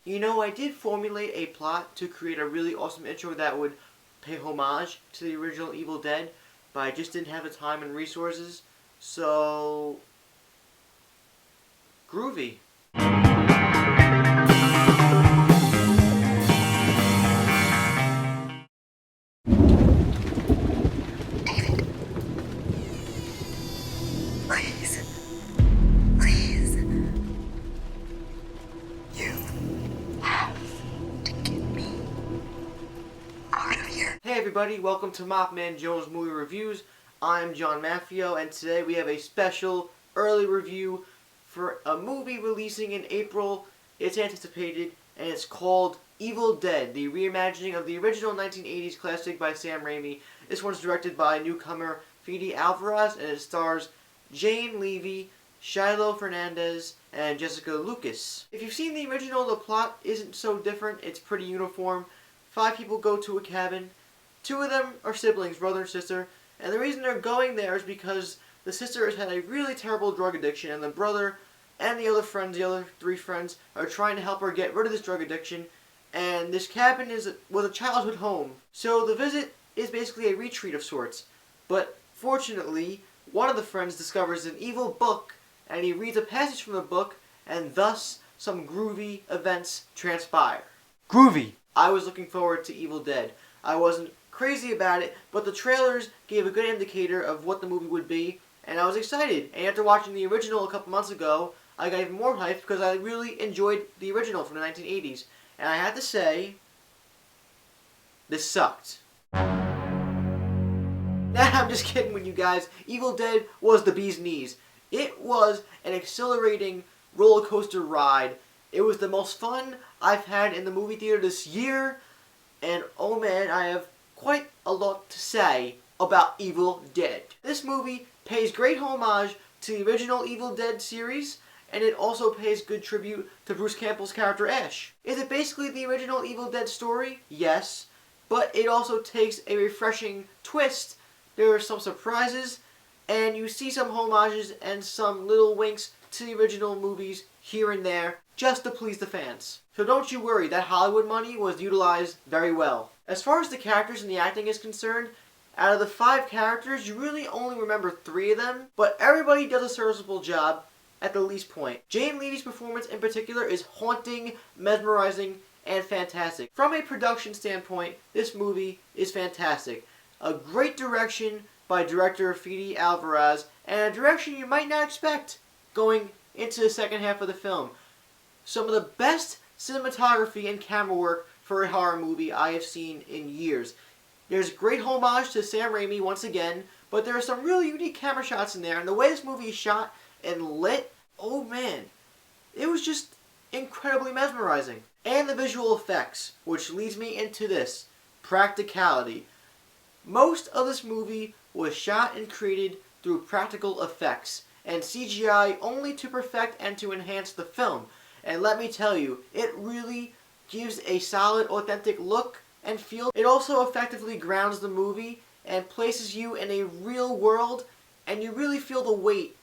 You know, I did formulate a plot to create a really awesome intro that would pay homage to the original Evil Dead, but I just didn't have the time and resources, so... groovy. Hey everybody, welcome to MaffmanJones Movie Reviews. I'm John Maffio, and today we have a special early review for a movie releasing in April. It's anticipated, and it's called Evil Dead, the reimagining of the original 1980s classic by Sam Raimi. This one's directed by newcomer Fede Alvarez, and it stars Jane Levy, Shiloh Fernandez, and Jessica Lucas. If you've seen the original, the plot isn't so different. It's pretty uniform. 5 people go to a cabin. 2 of them are siblings, brother and sister, and the reason they're going there is because the sister has had a really terrible drug addiction, and the brother and the other 3 friends, are trying to help her get rid of this drug addiction, and this cabin was a childhood home. So the visit is basically a retreat of sorts, but fortunately, one of the friends discovers an evil book, and he reads a passage from the book, and thus some groovy events transpire. Groovy! I was looking forward to Evil Dead. I wasn't crazy about it, but the trailers gave a good indicator of what the movie would be, and I was excited. And after watching the original a couple months ago, I got even more hyped because I really enjoyed the original from the 1980s. And I have to say, this sucked. Nah, I'm just kidding with you guys. Evil Dead was the bee's knees. It was an exhilarating roller coaster ride. It was the most fun I've had in the movie theater this year, and oh man, I have quite a lot to say about Evil Dead. This movie pays great homage to the original Evil Dead series, and it also pays good tribute to Bruce Campbell's character Ash. Is it basically the original Evil Dead story? Yes, but it also takes a refreshing twist. There are some surprises, and you see some homages and some little winks to the original movies here and there, just to please the fans. So don't you worry, that Hollywood money was utilized very well. As far as the characters and the acting is concerned, out of the 5 characters, you really only remember 3 of them, but everybody does a serviceable job at the least point. Jane Levy's performance in particular is haunting, mesmerizing, and fantastic. From a production standpoint, this movie is fantastic. A great direction by director Fede Alvarez, and a direction you might not expect going into the second half of the film. Some of the best cinematography and camera work for a horror movie I have seen in years. There's great homage to Sam Raimi once again, but there are some really unique camera shots in there, and the way this movie is shot and lit, oh man, it was just incredibly mesmerizing. And the visual effects, which leads me into this, practicality. Most of this movie was shot and created through practical effects and CGI only to perfect and to enhance the film. And let me tell you, it really gives a solid, authentic look and feel. It also effectively grounds the movie and places you in a real world, and you really feel the weight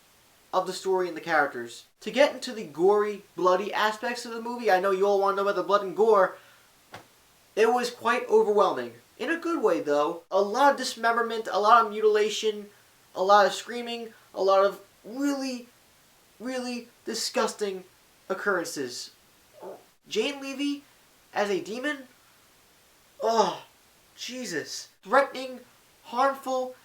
of the story and the characters. To get into the gory, bloody aspects of the movie, I know you all want to know about the blood and gore, it was quite overwhelming. In a good way though. A lot of dismemberment, a lot of mutilation, a lot of screaming, a lot of really, really disgusting occurrences. Jane Levy as a demon? Oh, Jesus. Threatening, harmful,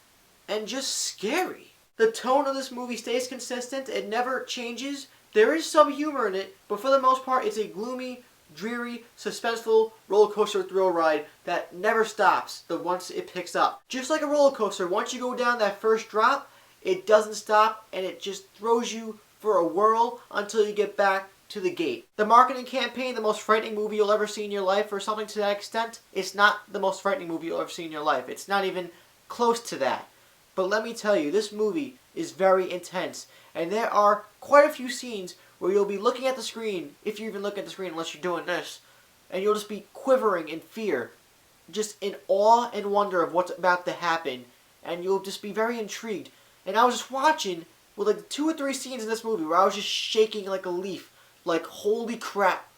and just scary. The tone of this movie stays consistent. It never changes. There is some humor in it, but for the most part, it's a gloomy, dreary, suspenseful roller coaster thrill ride that never stops once it picks up. Just like a roller coaster, once you go down that first drop, it doesn't stop, and it just throws you for a whirl until you get back to the gate. The marketing campaign, the most frightening movie you'll ever see in your life, or something to that extent, it's not the most frightening movie you'll ever see in your life. It's not even close to that. But let me tell you, this movie is very intense, and there are quite a few scenes where you'll be looking at the screen, if you even look at the screen unless you're doing this, and you'll just be quivering in fear, just in awe and wonder of what's about to happen, and you'll just be very intrigued. And I was just watching with like 2 or 3 scenes in this movie where I was just shaking like a leaf, like holy crap,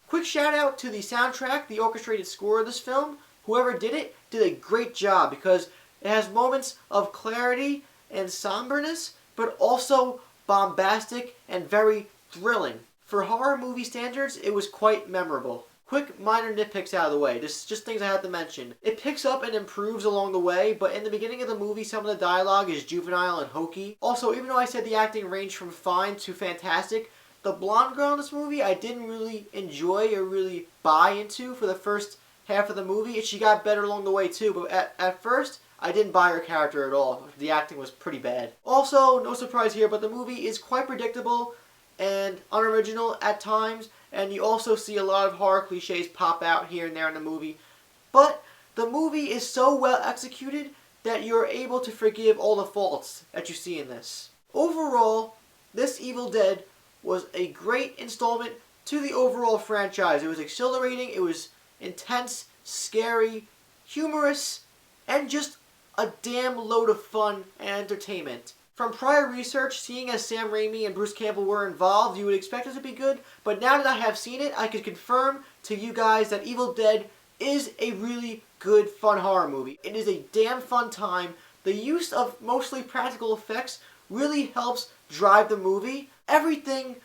Quick shout out to the soundtrack, the orchestrated score of this film. Whoever did it did a great job because it has moments of clarity and somberness, but also bombastic and very thrilling. For horror movie standards, it was quite memorable. Quick minor nitpicks out of the way. This is just things I have to mention. It picks up and improves along the way, but in the beginning of the movie, some of the dialogue is juvenile and hokey. Also, even though I said the acting ranged from fine to fantastic, the blonde girl in this movie I didn't really enjoy or really buy into for the first half of the movie. She got better along the way too, but at first, I didn't buy her character at all. The acting was pretty bad. Also, no surprise here, but the movie is quite predictable and unoriginal at times, and you also see a lot of horror cliches pop out here and there in the movie. But the movie is so well executed that you're able to forgive all the faults that you see in this. Overall, this Evil Dead was a great installment to the overall franchise. It was exhilarating, it was intense, scary, humorous, and just a damn load of fun and entertainment. From prior research, seeing as Sam Raimi and Bruce Campbell were involved, you would expect it to be good, but now that I have seen it, I can confirm to you guys that Evil Dead is a really good, fun horror movie. It is a damn fun time. The use of mostly practical effects really helps drive the movie. Everything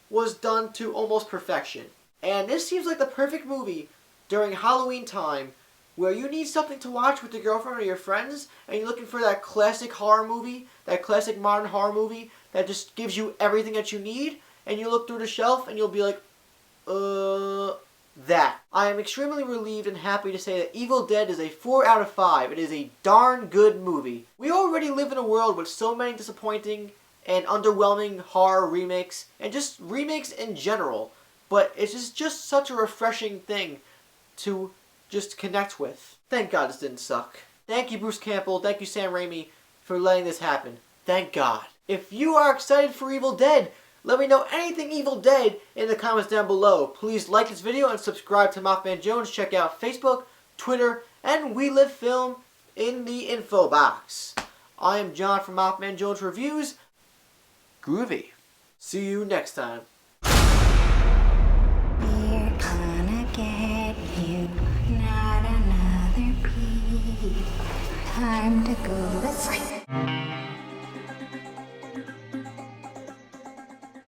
was done to almost perfection. And this seems like the perfect movie during Halloween time where you need something to watch with your girlfriend or your friends, and you're looking for that classic horror movie, that classic modern horror movie that just gives you everything that you need, and you look through the shelf and you'll be like, that. I am extremely relieved and happy to say that Evil Dead is a 4 out of 5. It is a darn good movie. We already live in a world with so many disappointing and underwhelming horror remakes, and just remakes in general, but it's just such a refreshing thing to just connect with. Thank God this didn't suck. Thank you, Bruce Campbell. Thank you, Sam Raimi, for letting this happen. Thank God. If you are excited for Evil Dead, let me know anything Evil Dead in the comments down below. Please like this video and subscribe to MaffmanJones. Check out Facebook, Twitter, and We Live Film in the info box. I am John from MaffmanJones Reviews. Groovy. See you next time.